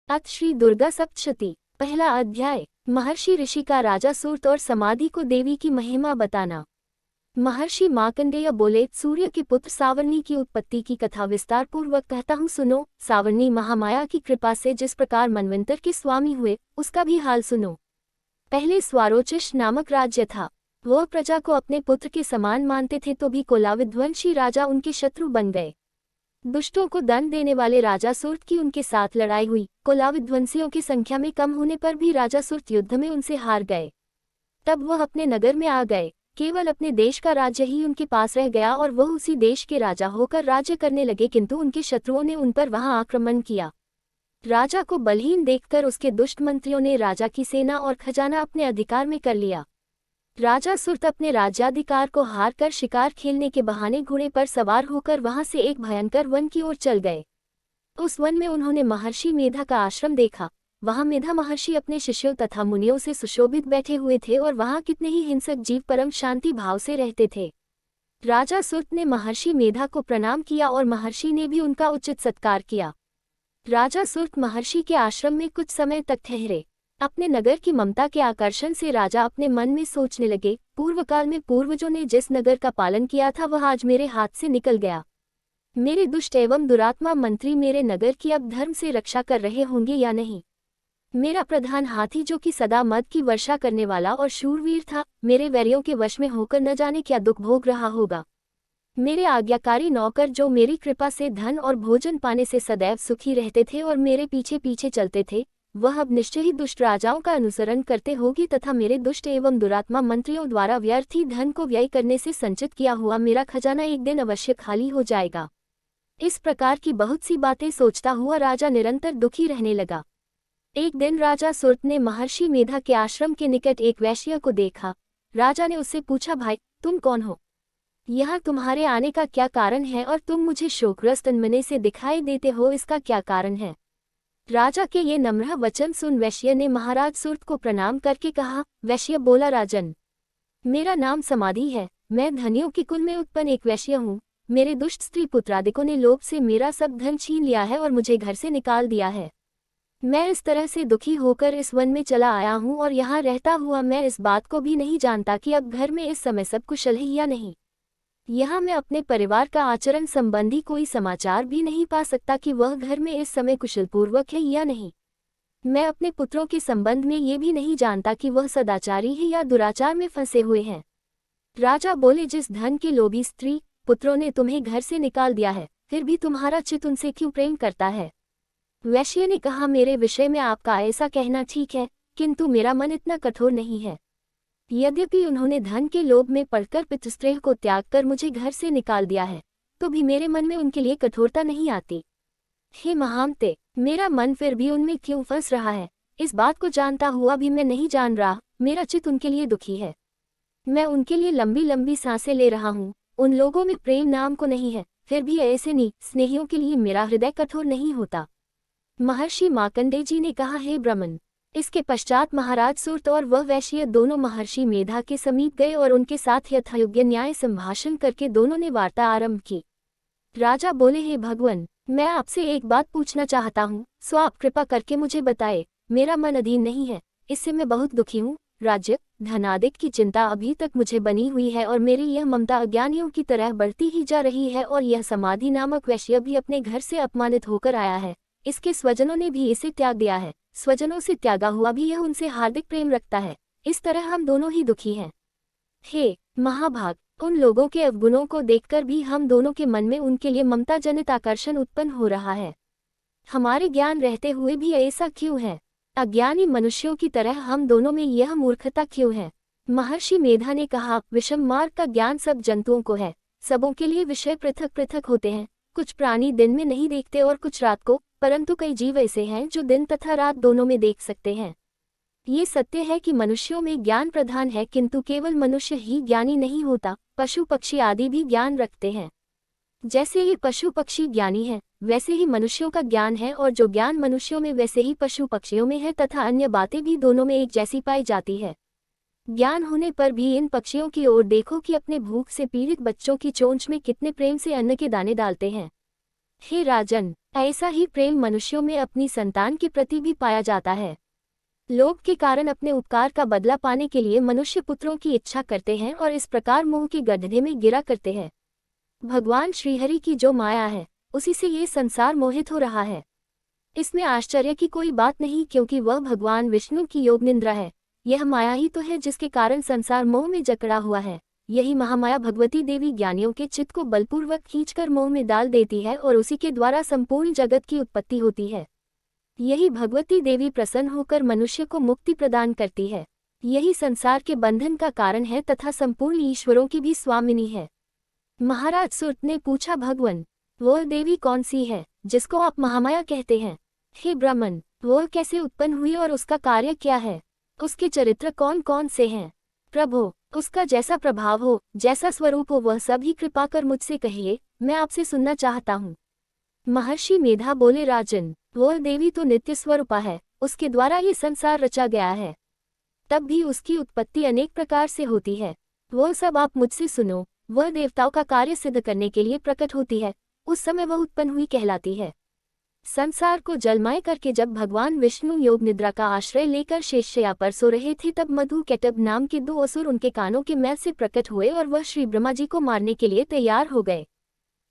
अथ श्री दुर्गा सप्तशती। पहला अध्याय। महर्षि ऋषि का राजा सूर्त और समाधि को देवी की महिमा बताना। महर्षि मार्कंडेय बोले, सूर्य के पुत्र सावर्णी की उत्पत्ति की कथा विस्तार पूर्वक कहता हूँ, सुनो। सावर्णी महामाया की कृपा से जिस प्रकार मनवंतर के स्वामी हुए, उसका भी हाल सुनो। पहले स्वारोचिष नामक राज्य था। वह प्रजा को अपने पुत्र के समान मानते थे, तो भी कोलाविध्वंशी राजा उनके शत्रु बन गए। दुष्टों को दंड देने वाले राजा सूर्त की उनके साथ लड़ाई हुई। कोलाविध्वंसियों की संख्या में कम होने पर भी राजा सूर्त युद्ध में उनसे हार गए। तब वह अपने नगर में आ गए। केवल अपने देश का राज्य ही उनके पास रह गया और वह उसी देश के राजा होकर राज्य करने लगे, किंतु उनके शत्रुओं ने उन पर वहां आक्रमण किया। राजा को बलहीन देखकर उसके दुष्ट मंत्रियों ने राजा की सेना और खजाना अपने अधिकार में कर लिया। राजा सूर्त अपने राज्याधिकार को हार कर शिकार खेलने के बहाने घोड़े पर सवार होकर वहां से एक भयंकर वन की ओर चल गए। उस वन में उन्होंने महर्षि मेधा का आश्रम देखा। वहां मेधा महर्षि अपने शिष्यों तथा मुनियों से सुशोभित बैठे हुए थे और वहां कितने ही हिंसक जीव परम शांति भाव से रहते थे। राजा सूर्त ने महर्षि मेधा को प्रणाम किया और महर्षि ने भी उनका उचित सत्कार किया। राजा सूर्त महर्षि के आश्रम में कुछ समय तक ठहरे। अपने नगर की ममता के आकर्षण से राजा अपने मन में सोचने लगे, पूर्व काल में पूर्वजों ने जिस नगर का पालन किया था वह आज मेरे हाथ से निकल गया। मेरे दुष्ट एवं दुरात्मा मंत्री मेरे नगर की अब धर्म से रक्षा कर रहे होंगे या नहीं। मेरा प्रधान हाथी, जो कि सदा मद की वर्षा करने वाला और शूरवीर था, मेरे वैरियों के वश में होकर न जाने क्या दुख भोग रहा होगा। मेरे आज्ञाकारी नौकर, जो मेरी कृपा से धन और भोजन पाने से सदैव सुखी रहते थे और मेरे पीछे पीछे चलते थे, वह अब निश्चय ही दुष्ट राजाओं का अनुसरण करते होगी तथा मेरे दुष्ट एवं दुरात्मा मंत्रियों द्वारा व्यर्थ ही धन को व्यय करने से संचित किया हुआ मेरा खजाना एक दिन अवश्य खाली हो जाएगा। इस प्रकार की बहुत सी बातें सोचता हुआ राजा निरंतर दुखी रहने लगा। एक दिन राजा सूर्त ने महर्षि मेधा के आश्रम के निकट एक वैश्य को देखा। राजा ने उससे पूछा, भाई, तुम कौन हो? यहाँ तुम्हारे आने का क्या कारण है और तुम मुझे शोकग्रस्त अनमने से दिखाई देते हो, इसका क्या कारण है? राजा के ये नम्र वचन सुन वैश्य ने महाराज सूर्त को प्रणाम करके कहा। वैश्य बोला, राजन, मेरा नाम समाधि है। मैं धनियों के कुल में उत्पन्न एक वैश्य हूँ। मेरे दुष्ट स्त्री पुत्रादिकों ने लोभ से मेरा सब धन छीन लिया है और मुझे घर से निकाल दिया है। मैं इस तरह से दुखी होकर इस वन में चला आया हूँ और यहाँ रहता हुआ मैं इस बात को भी नहीं जानता कि अब घर में इस समय सब कुशल है या नहीं। यहाँ मैं अपने परिवार का आचरण संबंधी कोई समाचार भी नहीं पा सकता कि वह घर में इस समय कुशलपूर्वक है या नहीं। मैं अपने पुत्रों के संबंध में ये भी नहीं जानता कि वह सदाचारी है या दुराचार में फंसे हुए हैं। राजा बोले, जिस धन के लोभी स्त्री पुत्रों ने तुम्हें घर से निकाल दिया है, फिर भी तुम्हारा चित्त उनसे क्यों प्रेम करता है? वैश्य ने कहा, मेरे विषय में आपका ऐसा कहना ठीक है, किंतु मेरा मन इतना कठोर नहीं है। यद्यपि उन्होंने धन के लोभ में पड़कर पितृस्नेह को त्याग कर मुझे घर से निकाल दिया है, तो भी मेरे मन में उनके लिए कठोरता नहीं आती। हे महामते, मेरा मन फिर भी उनमें क्यों फंस रहा है, इस बात को जानता हुआ भी मैं नहीं जान रहा। मेरा चित्त उनके लिए दुखी है। मैं उनके लिए लंबी लंबी सांसें ले रहा हूँ। उन लोगों में प्रेम नाम को नहीं है, फिर भी ऐसे स्नेहियों के लिए मेरा हृदय कठोर नहीं होता। महर्षि मार्कंडेय जी ने कहा, हे ब्राह्मण। इसके पश्चात महाराज सूर्त और वह वैश्य दोनों महर्षि मेधा के समीप गए और उनके साथ यथायोग्य न्याय संभाषण करके दोनों ने वार्ता आरंभ की। राजा बोले, हे भगवान, मैं आपसे एक बात पूछना चाहता हूँ, सो आप कृपा करके मुझे बताए। मेरा मन अधीन नहीं है, इससे मैं बहुत दुखी हूँ। राज्य धनादिक की चिंता अभी तक मुझे बनी हुई है और मेरी यह ममता अज्ञानियों की तरह बढ़ती ही जा रही है। और यह समाधि नामक वैश्य भी अपने घर से अपमानित होकर आया है। इसके स्वजनों ने भी इसे त्याग दिया है। स्वजनों से त्यागा हुआ भी यह उनसे हार्दिक प्रेम रखता है। इस तरह हम दोनों ही दुखी हैं। हे महाभाग, उन लोगों के अवगुणों को देखकर भी हम दोनों के मन में उनके लिए ममता जनित आकर्षण उत्पन्न हो रहा है। हमारे ज्ञान रहते हुए भी ऐसा क्यों है? अज्ञानी मनुष्यों की तरह हम दोनों में यह मूर्खता क्यों है? महर्षि मेधा ने कहा, विषम मार्ग का ज्ञान सब जंतुओं को है। सबों के लिए विषय पृथक पृथक होते हैं। कुछ प्राणी दिन में नहीं देखते और कुछ रात को, परंतु कई जीव ऐसे हैं जो दिन तथा रात दोनों में देख सकते हैं। ये सत्य है कि मनुष्यों में ज्ञान प्रधान है, किंतु केवल मनुष्य ही ज्ञानी नहीं होता, पशु पक्षी आदि भी ज्ञान रखते हैं। जैसे ही पशु पक्षी ज्ञानी है, वैसे ही मनुष्यों का ज्ञान है, और जो ज्ञान मनुष्यों में वैसे ही पशु पक्षियों में है, तथा अन्य बातें भी दोनों में एक जैसी पाई जाती है। ज्ञान होने पर भी इन पक्षियों की ओर देखो कि अपने भूख से पीड़ित बच्चों की चोंच में कितने प्रेम से अन्न के दाने डालते हैं। हे राजन, ऐसा ही प्रेम मनुष्यों में अपनी संतान के प्रति भी पाया जाता है। लोभ के कारण अपने उपकार का बदला पाने के लिए मनुष्य पुत्रों की इच्छा करते हैं और इस प्रकार मोह के गड्ढे में गिरा करते हैं। भगवान श्रीहरि की जो माया है, उसी से ये संसार मोहित हो रहा है। इसमें आश्चर्य की कोई बात नहीं, क्योंकि वह भगवान विष्णु की योग निद्रा है। यह माया ही तो है जिसके कारण संसार मोह में जकड़ा हुआ है। यही महामाया भगवती देवी ज्ञानियों के चित्त को बलपूर्वक खींचकर मोह में डाल देती है और उसी के द्वारा संपूर्ण जगत की उत्पत्ति होती है। यही भगवती देवी प्रसन्न होकर मनुष्य को मुक्ति प्रदान करती है। यही संसार के बंधन का कारण है तथा संपूर्ण ईश्वरों की भी स्वामिनी है। महाराज सूत ने पूछा, भगवान, वह देवी कौन सी है जिसको आप महामाया कहते हैं? हे ब्राह्मण, वह कैसे उत्पन्न हुई और उसका कार्य क्या है? उसके चरित्र कौन कौन से हैं? प्रभु, उसका जैसा प्रभाव हो, जैसा स्वरूप हो, वह सब ही कृपा कर मुझसे कहिए, मैं आपसे सुनना चाहता हूँ। महर्षि मेधा बोले, राजन, वह देवी तो नित्य स्वरूपा है, उसके द्वारा ये संसार रचा गया है। तब भी उसकी उत्पत्ति अनेक प्रकार से होती है। वह सब आप मुझसे सुनो। वह देवताओं का कार्य सिद्ध करने के लिए प्रकट होती है, उस समय वह उत्पन्न हुई कहलाती है। संसार को जलमय करके जब भगवान विष्णु योग निद्रा का आश्रय लेकर शेषशय्या पर सो रहे थे, तब मधु कैटभ नाम के 2 असुर उनके कानों के मैल से प्रकट हुए और वह श्री ब्रह्मा जी को मारने के लिए तैयार हो गए।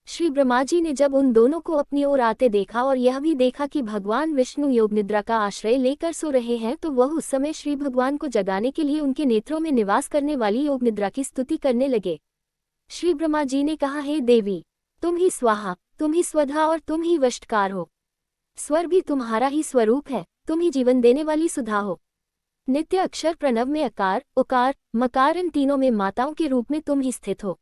श्री ब्रह्मा जी ने जब उन दोनों को अपनी ओर आते देखा और यह भी देखा कि भगवान विष्णु योग निद्रा का आश्रय लेकर सो रहे हैं, तो वह उस समय श्री भगवान को जगाने के लिए उनके नेत्रों में निवास करने वाली योग निद्रा की स्तुति करने लगे। श्री ब्रह्मा जी ने कहा, हे देवी, तुम ही स्वाहा, तुम ही स्वधा और तुम ही वष्टकार हो। स्वर भी तुम्हारा ही स्वरूप है, तुम ही जीवन देने वाली सुधा हो। नित्य अक्षर प्रणव में अकार, उकार, मकार, इन तीनों में माताओं के रूप में तुम ही स्थित हो।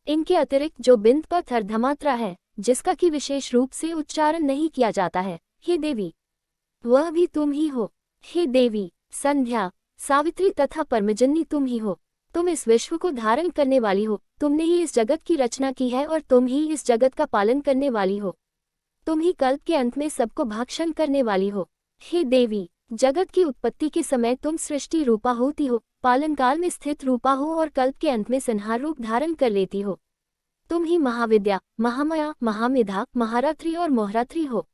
इनके अतिरिक्त जो बिंद पर अर्धमात्रा है, जिसका कि विशेष रूप से उच्चारण नहीं किया जाता है, हे देवी, वह भी तुम ही हो। हे देवी, संध्या, सावित्री तथा परमजननी तुम ही हो। तुम इस विश्व को धारण करने वाली हो, तुमने ही इस जगत की रचना की है और तुम ही इस जगत का पालन करने वाली हो। तुम ही कल्प के अंत में सबको भक्षण करने वाली हो। हे देवी, जगत की उत्पत्ति के समय तुम सृष्टि रूपा होती हो, पालन काल में स्थित रूपा हो और कल्प के अंत में संहार रूप धारण कर लेती हो। तुम ही महाविद्या, महामाया, महामेधा, महारात्रि और मोहरात्रि हो।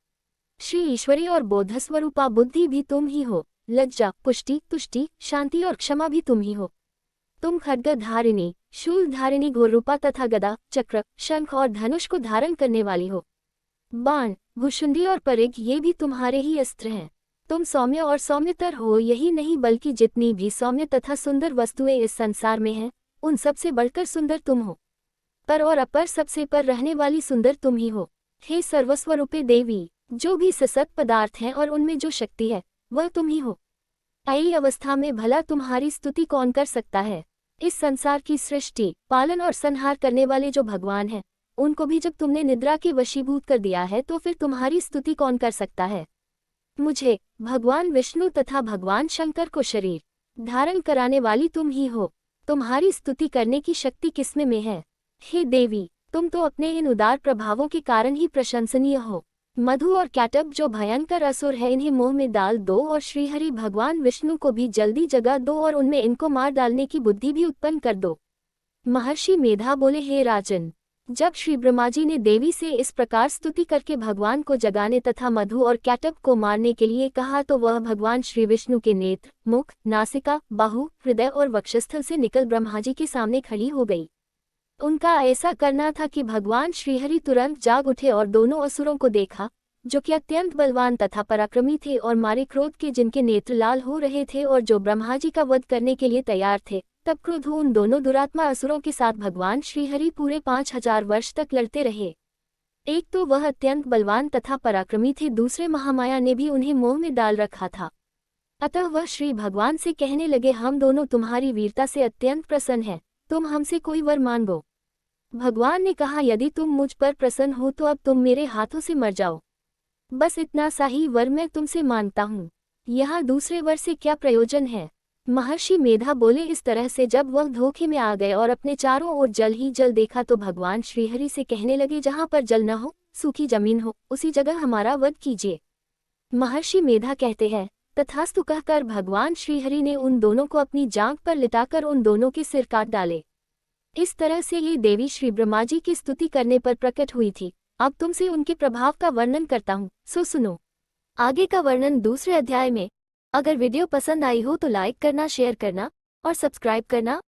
श्री ईश्वरी और बोधस्वरूपा बुद्धि भी तुम ही हो। लज्जा, पुष्टि, तुष्टि, शांति और क्षमा भी तुम ही हो। तुम खड्ग धारिणी, शूल धारिणी, घोररूपा तथा गदा, चक्र, शंख और धनुष को धारण करने वाली हो। बाण, भुशुंडी और परिघ, ये भी तुम्हारे ही अस्त्र हैं। तुम सौम्य और सौम्यतर हो। यही नहीं बल्कि जितनी भी सौम्य तथा सुंदर वस्तुएं इस संसार में हैं, उन सबसे बढ़कर सुंदर तुम हो। पर और अपर सबसे पर रहने वाली सुंदर तुम ही हो। हे सर्वस्वरूपे देवी, जो भी ससत पदार्थ हैं और उनमें जो शक्ति है, वह तुम ही हो। ऐसी अवस्था में भला तुम्हारी स्तुति कौन कर सकता है? इस संसार की सृष्टि, पालन और संहार करने वाले जो भगवान हैं, उनको भी जब तुमने निद्रा के वशीभूत कर दिया है, तो फिर तुम्हारी स्तुति कौन कर सकता है? मुझे, भगवान विष्णु तथा भगवान शंकर को शरीर धारण कराने वाली तुम ही हो। तुम्हारी स्तुति करने की शक्ति किसमें में है? हे देवी, तुम तो अपने इन उदार प्रभावों के कारण ही प्रशंसनीय हो। मधु और कैटभ जो भयंकर असुर है, इन्हें मोह में डाल दो और श्रीहरि भगवान विष्णु को भी जल्दी जगा दो और उनमें इनको मार डालने की बुद्धि भी उत्पन्न कर दो। महर्षि मेधा बोले, हे राजन, जब श्री ब्रह्मा जी ने देवी से इस प्रकार स्तुति करके भगवान को जगाने तथा मधु और कैटभ को मारने के लिए कहा, तो वह भगवान श्री विष्णु के नेत्र, मुख, नासिका, बाहु, हृदय और वक्षस्थल से निकल ब्रह्मा जी के सामने खड़ी हो गई। उनका ऐसा करना था कि भगवान श्रीहरि तुरंत जाग उठे और दोनों असुरों को देखा, जो कि अत्यंत बलवान तथा पराक्रमी थे और मारे क्रोध के जिनके नेत्र लाल हो रहे थे और जो ब्रह्मा जी का वध करने के लिए तैयार थे। तब क्रोध उन दोनों दुरात्मा असुरों के साथ भगवान श्रीहरि पूरे 5000 वर्ष तक लड़ते रहे। एक तो वह अत्यंत बलवान तथा पराक्रमी थे, दूसरे महामाया ने भी उन्हें मोह में डाल रखा था। अतः वह श्री भगवान से कहने लगे, हम दोनों तुम्हारी वीरता से अत्यंत प्रसन्न हैं, तुम हमसे कोई वर मांगो। भगवान ने कहा, यदि तुम मुझ पर प्रसन्न हो तो अब तुम मेरे हाथों से मर जाओ। बस इतना सा ही वर मैं तुमसे मांगता हूँ, यहाँ दूसरे वर से क्या प्रयोजन है? महर्षि मेधा बोले, इस तरह से जब वह धोखे में आ गए और अपने चारों ओर जल ही जल देखा, तो भगवान श्रीहरि से कहने लगे, जहाँ पर जल न हो, सूखी जमीन हो, उसी जगह हमारा वध कीजिए। महर्षि मेधा कहते हैं, तथास्तु कहकर भगवान श्रीहरि ने उन दोनों को अपनी जांघ पर लिटाकर उन दोनों के सिर काट डाले। इस तरह से ये देवी श्री ब्रह्मा जी की स्तुति करने पर प्रकट हुई थी। अब तुमसे उनके प्रभाव का वर्णन करता हूँ, सो सुनो। आगे का वर्णन दूसरे अध्याय में। अगर वीडियो पसंद आई हो तो लाइक करना, शेयर करना और सब्सक्राइब करना